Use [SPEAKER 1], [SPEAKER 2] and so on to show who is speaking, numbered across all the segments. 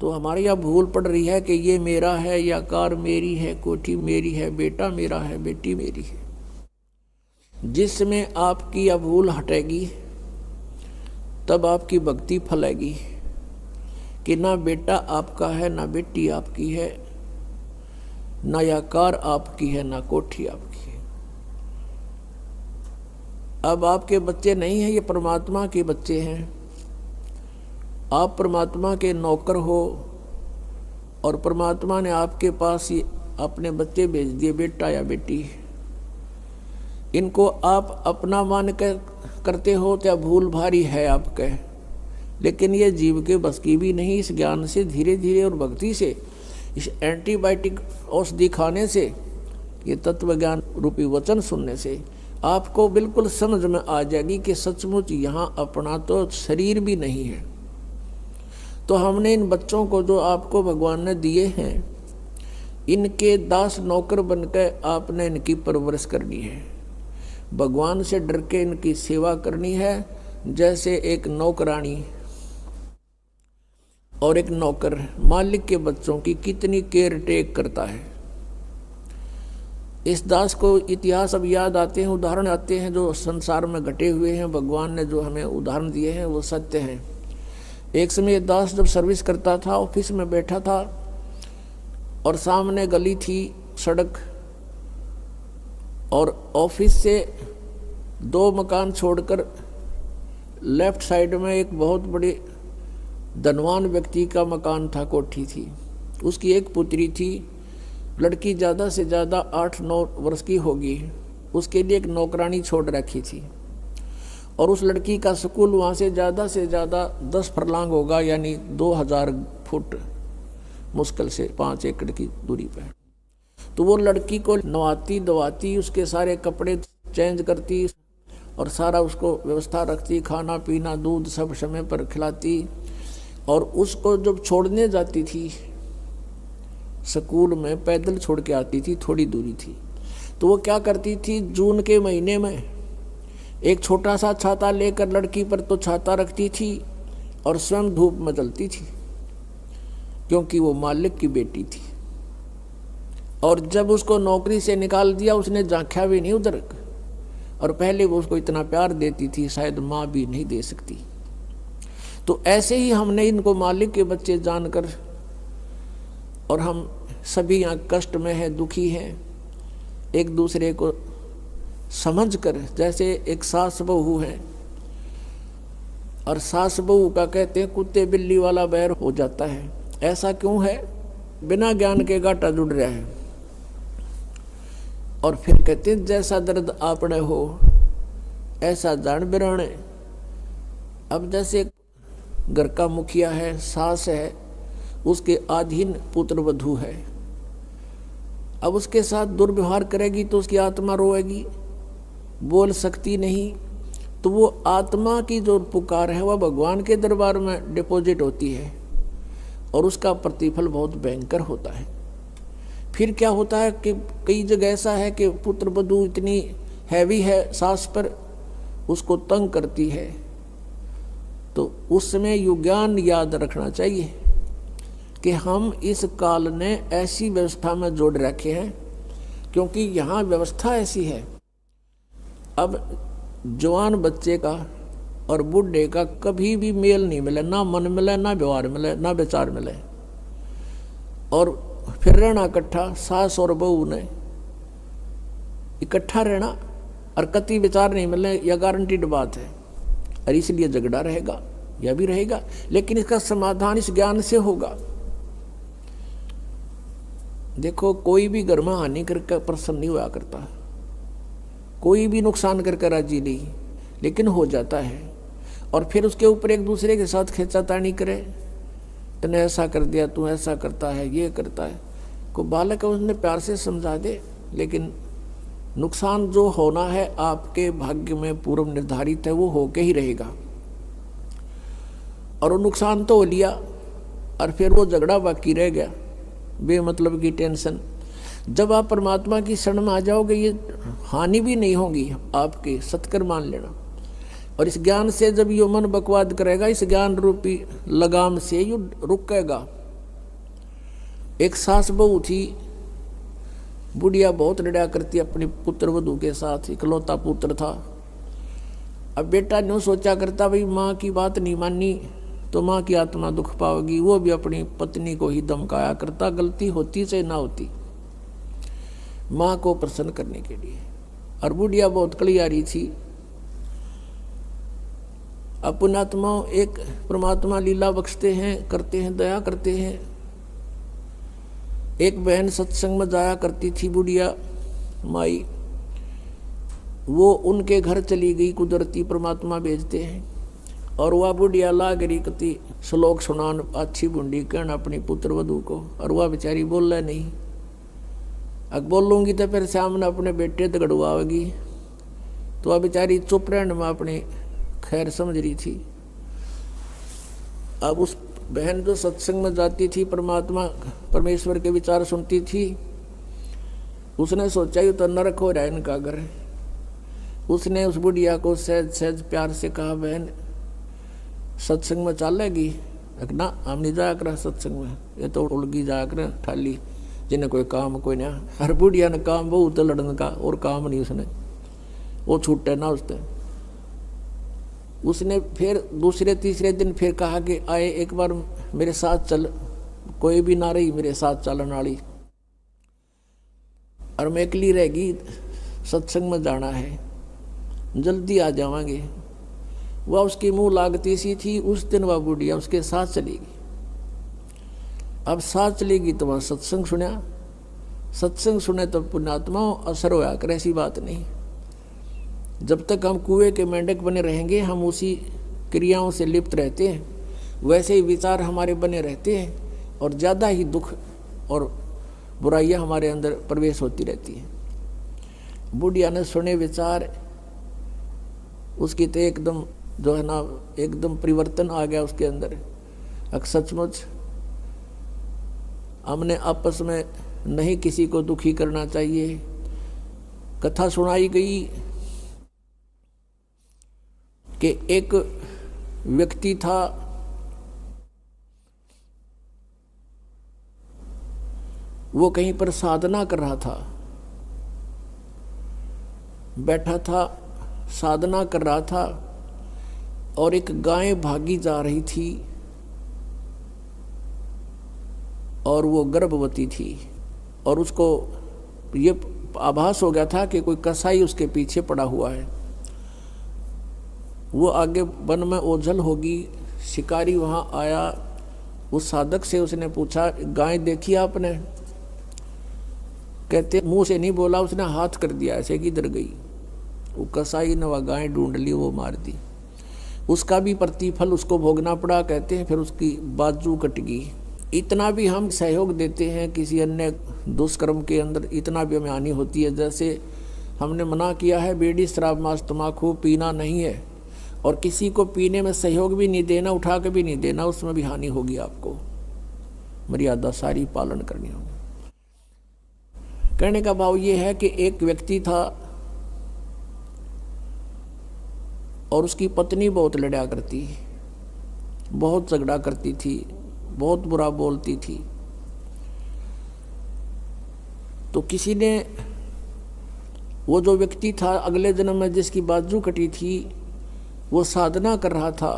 [SPEAKER 1] तो हमारे यहाँ भूल पड़ रही है कि ये मेरा है, या कार मेरी है, कोठी मेरी है, बेटा मेरा है, बेटी मेरी है। जिसमें आपकी यह भूल हटेगी तब आपकी भक्ति फलेगी कि ना बेटा आपका है, ना बेटी आपकी है, ना यह कार आपकी है, ना कोठी आपकी है। अब आपके बच्चे नहीं हैं, ये परमात्मा के बच्चे हैं। आप परमात्मा के नौकर हो और परमात्मा ने आपके पास ही अपने बच्चे भेज दिए, बेटा या बेटी। इनको आप अपना मान कर करते हो तो भूल भारी है आपके, लेकिन ये जीव के बस की भी नहीं। इस ज्ञान से धीरे धीरे और भक्ति से, इस एंटीबायोटिक औषधि खाने से, ये तत्व ज्ञान रूपी वचन सुनने से आपको बिल्कुल समझ में आ जाएगी कि सचमुच यहाँ अपना तो शरीर भी नहीं है। तो हमने इन बच्चों को जो आपको भगवान ने दिए हैं, इनके दास नौकर बनकर आपने इनकी परवरिश करनी है। भगवान से डर के इनकी सेवा करनी है, जैसे एक नौकरानी और एक नौकर मालिक के बच्चों की कितनी केयर टेक करता है। इस दास को इतिहास अब याद आते हैं, उदाहरण आते हैं जो संसार में घटे हुए हैं। भगवान ने जो हमें उदाहरण दिए हैं वो सत्य हैं। एक समय दास जब सर्विस करता था, ऑफिस में बैठा था और सामने गली थी, सड़क, और ऑफिस से 2 मकान छोड़कर लेफ्ट साइड में एक बहुत बड़े धनवान व्यक्ति का मकान था, कोठी थी। उसकी एक पुत्री थी, लड़की ज़्यादा से ज़्यादा 8-9 वर्ष की होगी। उसके लिए एक नौकरानी छोड़ रखी थी और उस लड़की का स्कूल वहाँ से ज़्यादा 10 फरलांग होगा, यानी 2000 फुट मुश्किल से 5 एकड़ की दूरी पर। तो वो लड़की को नवाती धवाती, उसके सारे कपड़े चेंज करती और सारा उसको व्यवस्था रखती, खाना पीना दूध सब समय पर खिलाती। और उसको जब छोड़ने जाती थी स्कूल में, पैदल छोड़ के आती थी, थोड़ी दूरी थी, तो वो क्या करती थी, जून के महीने में एक छोटा सा छाता लेकर लड़की पर तो छाता रखती थी और स्वयं धूप में जलती थी, क्योंकि वो मालिक की बेटी थी। और जब उसको नौकरी से निकाल दिया, उसने झांका भी नहीं उधर, और पहले वो उसको इतना प्यार देती थी, शायद माँ भी नहीं दे सकती। तो ऐसे ही हमने इनको मालिक के बच्चे जानकर, और हम सभी यहाँ कष्ट में हैं, दुखी हैं, एक दूसरे को समझकर, जैसे एक सास बहू है और सास बहू का कहते हैं कुत्ते बिल्ली वाला बैर हो जाता है। ऐसा क्यों है? बिना ज्ञान के गाटा जुड़ रहा है। और फिर कहते हैं जैसा दर्द आपने हो ऐसा जान बिराने। अब जैसे घर का मुखिया है, सास है, उसके अधीन पुत्र वधू है, अब उसके साथ दुर्व्यवहार करेगी तो उसकी आत्मा रोएगी, बोल सकती नहीं। तो वो आत्मा की जो पुकार है वह भगवान के दरबार में डिपॉजिट होती है और उसका प्रतिफल बहुत भयंकर होता है। फिर क्या होता है कि कई जगह ऐसा है कि पुत्र वधू इतनी हैवी है सास पर, उसको तंग करती है, तो उस समय युज्ञान याद रखना चाहिए कि हम इस काल ने ऐसी व्यवस्था में जोड़ रखे हैं, क्योंकि यहाँ व्यवस्था ऐसी है। अब जवान बच्चे का और बूढ़े का कभी भी मेल नहीं मिले, ना मन मिले, ना व्यवहार मिले, ना विचार मिले, और फिर रहना इकट्ठा, सास और बहू ने इकट्ठा रहना और कति विचार नहीं मिले, यह गारंटीड बात है। और इसलिए झगड़ा रहेगा, यह भी रहेगा, लेकिन इसका समाधान इस ज्ञान से होगा। देखो, कोई भी घर में हानि करके प्रसन्न नहीं हुआ करता, कोई भी नुकसान करके राजी नहीं, लेकिन हो जाता है। और फिर उसके ऊपर एक दूसरे के साथ खींचातानी करे, तूने ऐसा कर दिया, तू ऐसा करता है, ये करता है। को बालक है उसने प्यार से समझा दे, लेकिन नुकसान जो होना है आपके भाग्य में पूर्व निर्धारित है, वो होके ही रहेगा। और वो नुकसान तो हो लिया और फिर वो झगड़ा बाकी रह गया, बेमतलब की टेंशन। जब आप परमात्मा की शरण में आ जाओगे, ये हानि भी नहीं होगी आपके, सत्कर मान लेना। और इस ज्ञान से जब यो मन बकवाद करेगा, इस ज्ञान रूपी लगाम से यू रुकेगा, एक सास बहू थी, बुढ़िया बहुत लड़ा करती अपनी पुत्र वधू के साथ, इकलौता पुत्र था। अब बेटा न्यू सोचा करता भाई माँ की बात नहीं मानी तो माँ की आत्मा दुख पाओगी, वो भी अपनी पत्नी को ही धमकाया करता, गलती होती से ना होती, माँ को प्रसन्न करने के लिए। और बुढ़िया बहुत कलियारी थी। अब पुण्यात्मा एक परमात्मा लीला बख्शते हैं, करते हैं, दया करते हैं। एक बहन सत्संग में जाया करती थी बुढ़िया माई, वो उनके घर चली गई, कुदरती परमात्मा भेजते हैं। और वह बुढ़िया लाग रही कति श्लोक सुनान अच्छी बुंडी कहना अपनी पुत्र वधू को, और वह बेचारी बोल रहा नहीं। अब बोलूँगी तो फिर सामने अपने बेटे दगड़वाएगी, तो वह बेचारी चुप रहने में अपनी खैर समझ रही थी। अब उस बहन जो सत्संग में जाती थी, परमात्मा परमेश्वर के विचार सुनती थी, उसने सोचा ये तो नरक हो रहा है इनका घर। उसने उस बुढ़िया को सहज सहज प्यार से कहा, बहन सत्संग में चलेगी? ना हम नहीं जाया कर सत्संग में, ये तो उलगी जाया कर ठाली, जिन्हें कोई काम कोई ना। हर बुढ़िया ने काम बहुत लड़ने का, और काम नहीं उसने, वो छूटे ना उसने फिर दूसरे तीसरे दिन फिर कहा कि आए एक बार मेरे साथ चल, कोई भी ना रही मेरे साथ चलने वाली, और मैं अकेली रहेगी, सत्संग में जाना है, जल्दी आ जावांगे। वह उसकी मुंह लागती सी थी। उस दिन वह बुढ़िया उसके साथ चलेगी। अब साथ चलेगी तो वह सत्संग सुना, सत्संग सुने तो पुण्यात्मा असर होया कर, ऐसी बात नहीं। जब तक हम कुएं के मेंढक बने रहेंगे, हम उसी क्रियाओं से लिप्त रहते हैं, वैसे ही विचार हमारे बने रहते हैं, और ज़्यादा ही दुख और बुराइयां हमारे अंदर प्रवेश होती रहती हैं। बुढ़िया ने सुने विचार, उसकी तो एकदम जो है ना एकदम परिवर्तन आ गया उसके अंदर। सचमुच हमने आपस में नहीं किसी को दुखी करना चाहिए। कथा सुनाई गई कि एक व्यक्ति था, वो कहीं पर साधना कर रहा था, बैठा था, साधना कर रहा था, और एक गाय भागी जा रही थी, और वो गर्भवती थी, और उसको ये आभास हो गया था कि कोई कसाई उसके पीछे पड़ा हुआ है। वो आगे वन में ओझल होगी, शिकारी वहाँ आया, उस साधक से उसने पूछा, गाय देखी आपने? कहते मुंह से नहीं बोला, उसने हाथ कर दिया ऐसे, किधर गई? वो कसाई ने वह गाय ढूंढ ली, वो मार दी। उसका भी प्रतिफल उसको भोगना पड़ा, कहते हैं फिर उसकी बाजू कट गई। इतना भी हम सहयोग देते हैं किसी अन्य दुष्कर्म के अंदर, इतना भी हमें हानि होती है। जैसे हमने मना किया है बीड़ी शराब मांस तम्बाकू पीना नहीं है, और किसी को पीने में सहयोग भी नहीं देना, उठा के भी नहीं देना, उसमें भी हानि होगी। आपको मर्यादा सारी पालन करनी होगी। कहने का भाव ये है कि एक व्यक्ति था और उसकी पत्नी बहुत लड़ा करती, बहुत झगड़ा करती थी, बहुत बुरा बोलती थी। तो किसी ने, वो जो व्यक्ति था अगले जन्म में जिसकी बाजू कटी थी, वो साधना कर रहा था,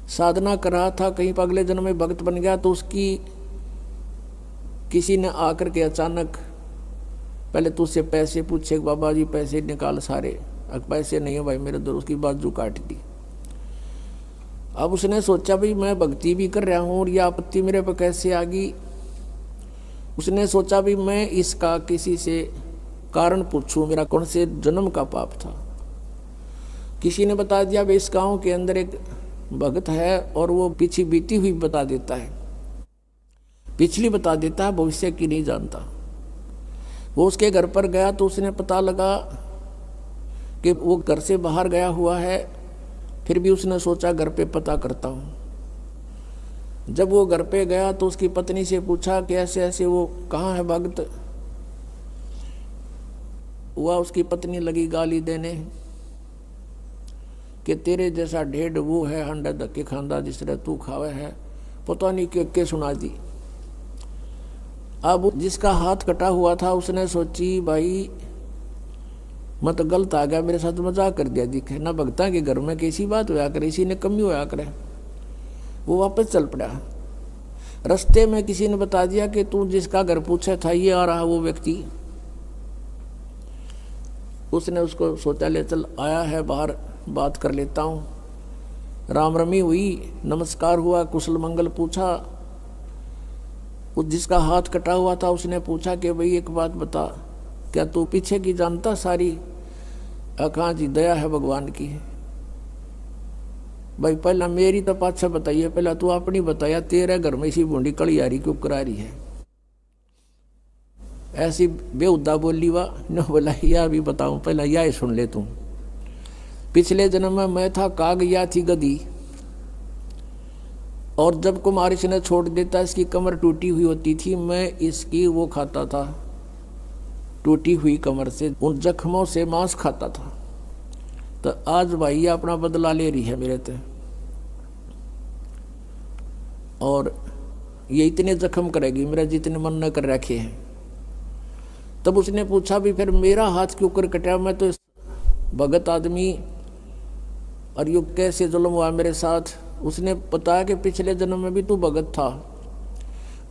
[SPEAKER 1] साधना कर रहा था, कहीं पर अगले जन्म में भक्त बन गया। तो उसकी किसी ने आकर के अचानक पहले तो उससे पैसे पूछे, बाबा जी पैसे निकाल सारे, पैसे नहीं है भाई मेरे दो, उसकी बाजू काट दी। अब उसने सोचा भाई मैं भक्ति भी कर रहा हूँ और यह आपत्ति मेरे पर कैसे आ गई। उसने सोचा भाई मैं इसका किसी से कारण पूछूं, मेरा कौन से जन्म का पाप था। किसी ने बता दिया भाई इस गाँव के अंदर एक भक्त है और वो पीछे बीती हुई बता देता है, पिछली बता देता है, भविष्य की नहीं जानता। वो उसके घर पर गया तो उसने पता लगा कि वो घर से बाहर गया हुआ है। फिर भी उसने सोचा घर पे पता करता हूँ। जब वो घर पे गया तो उसकी पत्नी से पूछा कि ऐसे ऐसे वो कहाँ है भक्त। हुआ उसकी पत्नी लगी गाली देने कि तेरे जैसा ढेढ़ वो है, हंडा धक्के खांदा जिस तरह तू खावे है, पता नहीं के सुना दी। अब जिसका हाथ कटा हुआ था उसने सोची भाई मैं तो गलत आ गया, मेरे साथ मजाक कर दिया दिखे ना, भगता के घर में कैसी बात होया करे, इसी ने कमी होया करे। वो वापस चल पड़ा। रास्ते में किसी ने बता दिया कि तू जिसका घर पूछा था ये आ रहा वो व्यक्ति। उसने उसको सोचा ले चल आया है बाहर, बात कर लेता हूँ। राम रमी हुई, नमस्कार हुआ, कुशल मंगल पूछा। उस जिसका हाथ कटा हुआ था उसने पूछा कि भाई एक बात बता, क्या तू पीछे की जानता सारी? कहाँ जी, दया है भगवान की। भाई पहला मेरी तो पाछा बताइए, पहला तू अपनी बताया, तेरे घर में इसी बूंदी कलियारी क्यों करा रही है? ऐसी बेहुदा बोली वा न, बोला या भी बताऊं, पहला यह सुन ले तू। पिछले जन्म में मैं था काग, या थी गधी, और जब कुमार इसने छोड़ देता, इसकी कमर टूटी हुई होती थी, मैं इसकी वो खाता था, टूटी हुई कमर से उन जख्मों से मांस खाता था। तो आज भाई अपना बदला ले रही है मेरे ते, और ये इतने जख्म करेगी मेरा जितने मन न कर रखे हैं। तब उसने पूछा भी फिर मेरा हाथ क्यों कर कटा? मैं तो भगत आदमी, और युग कैसे जुल्म हुआ मेरे साथ? उसने बताया कि पिछले जन्म में भी तू भगत था,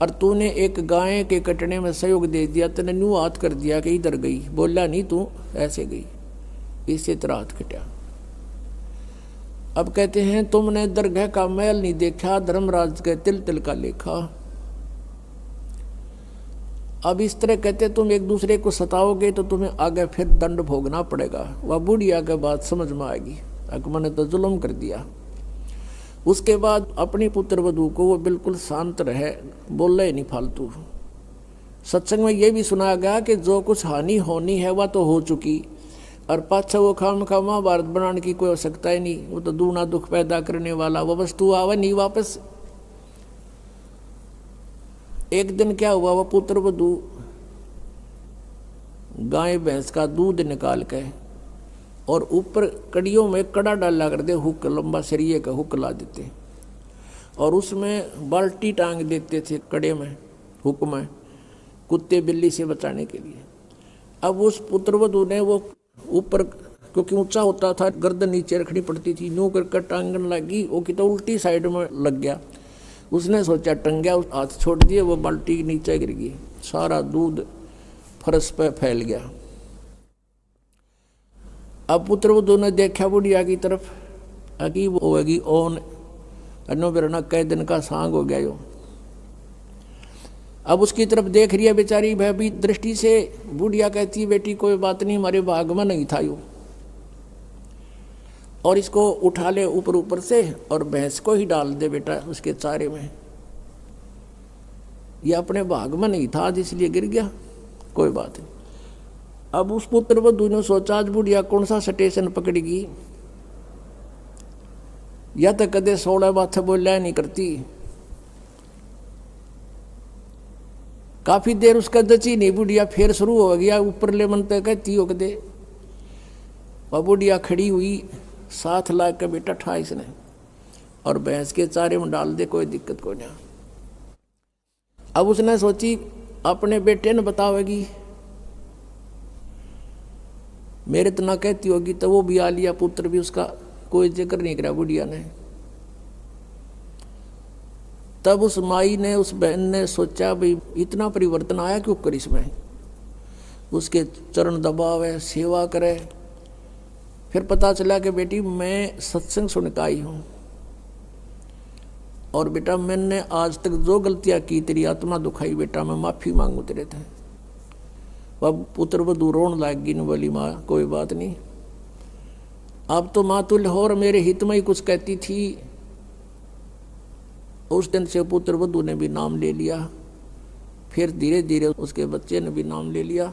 [SPEAKER 1] और तूने एक गाय के कटने में सहयोग दे दिया, तूने न्यू हाथ कर दिया कि इधर गई, बोला नहीं तू ऐसे गई, इससे तेरा हाथ कटा। अब कहते हैं तुमने दरगाह का मैल नहीं देखा, धर्मराज के तिल तिल का लेखा। अब इस तरह कहते तुम एक दूसरे को सताओगे तो तुम्हें आगे फिर दंड भोगना पड़ेगा। वह बुढ़िया के बात समझ में आएगी, अकबर ने तो जुल्म कर दिया। उसके बाद अपनी पुत्र वधू को वो बिल्कुल शांत रहे, बोले नहीं फालतू। सत्संग में ये भी सुनाया गया कि जो कुछ हानि होनी है वह तो हो चुकी, और पाछा वो खाम खा महाभारत बनाने की कोई आवश्यकता ही नहीं। वो तो दूना दुख पैदा करने वाला वो वस्तु आवा नहीं वापस। एक दिन क्या हुआ, वह पुत्र वधू गाय भैंस का दूध निकाल के और ऊपर कड़ियों में कड़ा डाला कर दे, हुक लंबा सरिये का हुक ला देते, और उसमें बाल्टी टांग देते थे कड़े में, हुक में, कुत्ते बिल्ली से बचाने के लिए। अब उस पुत्रवधू ने वो ऊपर, क्योंकि ऊंचा होता था, गर्दन नीचे रखनी पड़ती थी, यूं करके टांगन लगी, वो कि तो उल्टी साइड में लग गया। उसने सोचा टंगया, हाथ छोड़ दिए, वो बाल्टी नीचे गिर गई, सारा दूध फर्श पे फैल गया। अब पुत्रवधू ने देखा बुढ़िया की तरफ, अकी वो होगी ओन अनो बिरना कई दिन का सांग हो गया यो। अब उसकी तरफ देख रही है बेचारी भयभीत दृष्टि से। बुढ़िया कहती है बेटी कोई बात नहीं, हमारे भाग में नहीं था यो, और इसको उठा ले ऊपर ऊपर से और भैंस को ही डाल दे बेटा उसके चारे में, ये अपने भाग में नहीं था इसलिए गिर गया, कोई बात नहीं। अब उस पुत्र वधू ने सोचा आज बुढ़िया कौन सा स्टेशन पकड़ेगी, या तो कदे 16 बात बोलिया नहीं करती। काफी देर उसका जची नहीं, बुढ़िया फिर शुरू हो गया, ऊपर ले मन तक कहती हो कदे। और बुढ़िया खड़ी हुई, साथ ला के बेटा ठा इसने और भैंस के चारे में डाल दे, कोई दिक्कत कोई नहीं। अब उसने सोची अपने बेटे ने बतावेगी, मेरे तो ना कहती होगी, तो वो भी आ लिया, पुत्र भी उसका, कोई जिक्र नहीं करा बुढ़िया ने। तब उस माई ने, उस बहन ने सोचा भाई इतना परिवर्तन आया क्यों कर इसमें, उसके चरण दबावे, सेवा करे। फिर पता चला कि बेटी मैं सत्संग सुन के आई हूँ, और बेटा मैंने आज तक जो गलतियाँ की तेरी आत्मा दुखाई, बेटा मैं माफ़ी मांगू तेरे थे। अब पुत्र वधू रोन लागी न, बोली माँ कोई बात नहीं, अब तो माँ तुल्य हो और मेरे हित में ही कुछ कहती थी। उस दिन से पुत्र वधू ने भी नाम ले लिया, फिर धीरे धीरे उसके बच्चे ने भी नाम ले लिया,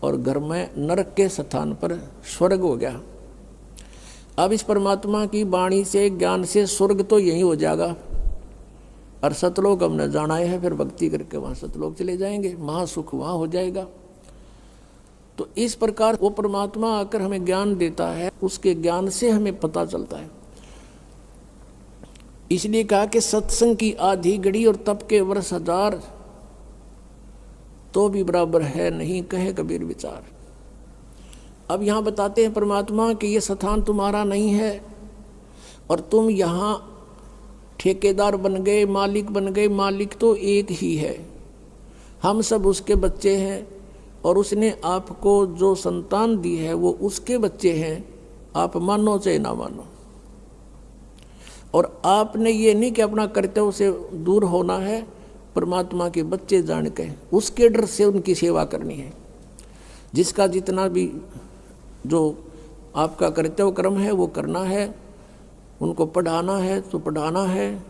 [SPEAKER 1] और घर में नरक के स्थान पर स्वर्ग हो गया। अब इस परमात्मा की वाणी से, ज्ञान से स्वर्ग तो यही हो जाएगा, और सतलोक हमने जाना है, फिर भक्ति करके वहाँ सतलोक चले जाएंगे, महासुख वहाँ हो जाएगा। तो इस प्रकार वो परमात्मा आकर हमें ज्ञान देता है, उसके ज्ञान से हमें पता चलता है। इसलिए कहा कि सत्संग की आधी घड़ी और तप के वर्ष 1000, तो भी बराबर है नहीं, कहे कबीर विचार। अब यहाँ बताते हैं परमात्मा कि ये स्थान तुम्हारा नहीं है और तुम यहाँ ठेकेदार बन गए, मालिक बन गए। मालिक तो एक ही है, हम सब उसके बच्चे हैं और उसने आपको जो संतान दी है वो उसके बच्चे हैं, आप मानो चाहे ना मानो। और आपने ये नहीं कि अपना कर्तव्य से दूर होना है, परमात्मा के बच्चे जान के उसके डर से उनकी सेवा करनी है। जिसका जितना भी जो आपका कर्तव्य कर्म है वो करना है, उनको पढ़ाना है तो पढ़ाना है,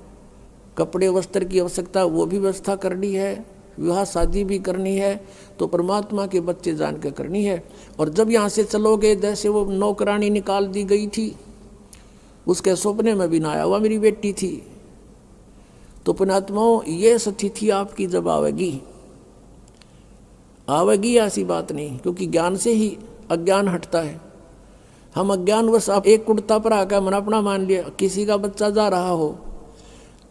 [SPEAKER 1] कपड़े वस्त्र की आवश्यकता वो भी व्यवस्था करनी है, विवाह शादी भी करनी है, तो परमात्मा के बच्चे जान के करनी है। और जब यहाँ से चलोगे, जैसे वो नौकरानी निकाल दी गई थी, उसके सपने में भी ना आया, वह मेरी बेटी थी। तो पुण्यात्माओं, ये स्थिति आपकी जब आवेगी ऐसी बात नहीं, क्योंकि ज्ञान से ही अज्ञान हटता है। हम अज्ञानवश आप एक कुर्ता पर आकर मन अपना मान लिया, किसी का बच्चा जा रहा हो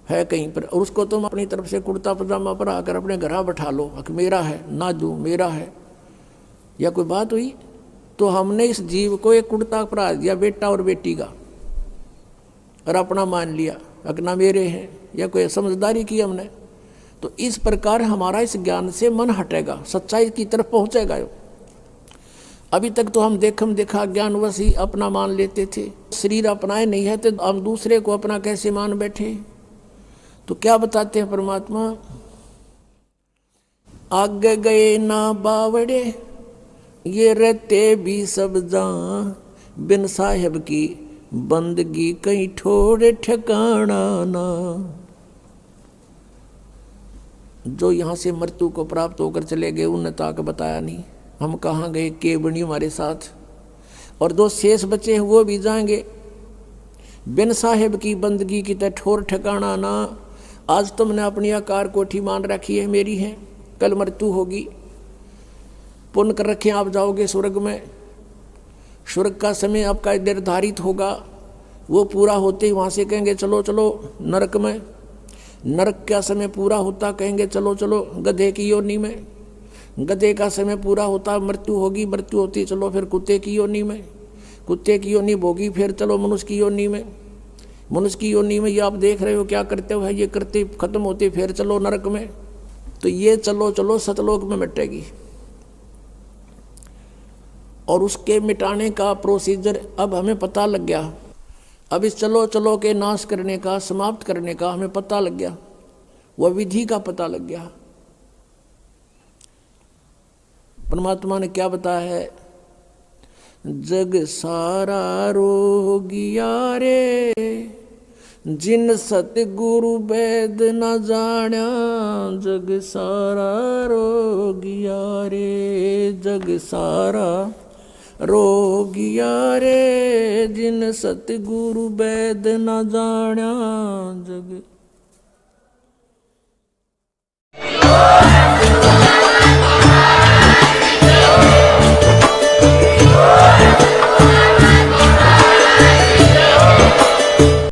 [SPEAKER 1] है कहीं पर और उसको तुम अपनी तरफ से कुर्ता पजामा पर आकर अपने घर बैठा लो, मेरा है ना दू मेरा है, या कोई बात हुई? तो हमने इस जीव को एक कुर्ता परा दिया, बेटा और बेटी का, और अपना मान लिया अगना मेरे हैं, या कोई समझदारी की हमने। तो इस प्रकार हमारा इस ज्ञान से मन हटेगा, सच्चाई की तरफ पहुंचेगा। अभी तक तो हम देखा ज्ञानवश ही अपना मान लेते थे, शरीर अपनाए नहीं है तो हम दूसरे को अपना कैसे मान बैठे। तो क्या बताते हैं परमात्मा, आगे गए ना बावड़े ये रहते भी सब जान, बिन साहेब की बंदगी कहीं ठोड़े ठिकाना ना। जो यहाँ से मृत्यु को प्राप्त होकर चले गए उन्हें ताक बताया नहीं, हम कहाँ गए, के बनी हमारे साथ। और दो शेष बचे हैं वो भी जाएंगे। बिन साहेब की बंदगी की तरह ठोर ठिकाना ना। आज तुमने अपनी आकार कोठी मान रखी है, मेरी है, कल मृत्यु होगी। पुण्य कर रखे आप जाओगे स्वर्ग में, स्वर्ग का समय आपका निर्धारित होगा, वो पूरा होते ही वहाँ से कहेंगे चलो चलो नरक में। नरक का समय पूरा होता कहेंगे चलो चलो गधे की योनि में। गधे का समय पूरा होता मृत्यु होगी, मृत्यु होती चलो फिर कुत्ते की योनि में। कुत्ते की योनि भोगी फिर चलो मनुष्य की योनि में। मनुष्य की योनि में ये आप देख रहे हो क्या करते हो, ये करते खत्म होते फिर चलो नरक में। तो ये चलो चलो सतलोक में मिटेगी। और उसके मिटाने का प्रोसीजर अब हमें पता लग गया। अब इस चलो चलो के नाश करने का, समाप्त करने का हमें पता लग गया, वह विधि का पता लग गया। परमात्मा ने क्या बताया है, जग सारा रोगिया रे जिन सतगुरु वैद न जाण्या। जग सारा रोगिया रे, जग सारा रोगिया रे जिन सतगुरु वैद न जाण्या। जग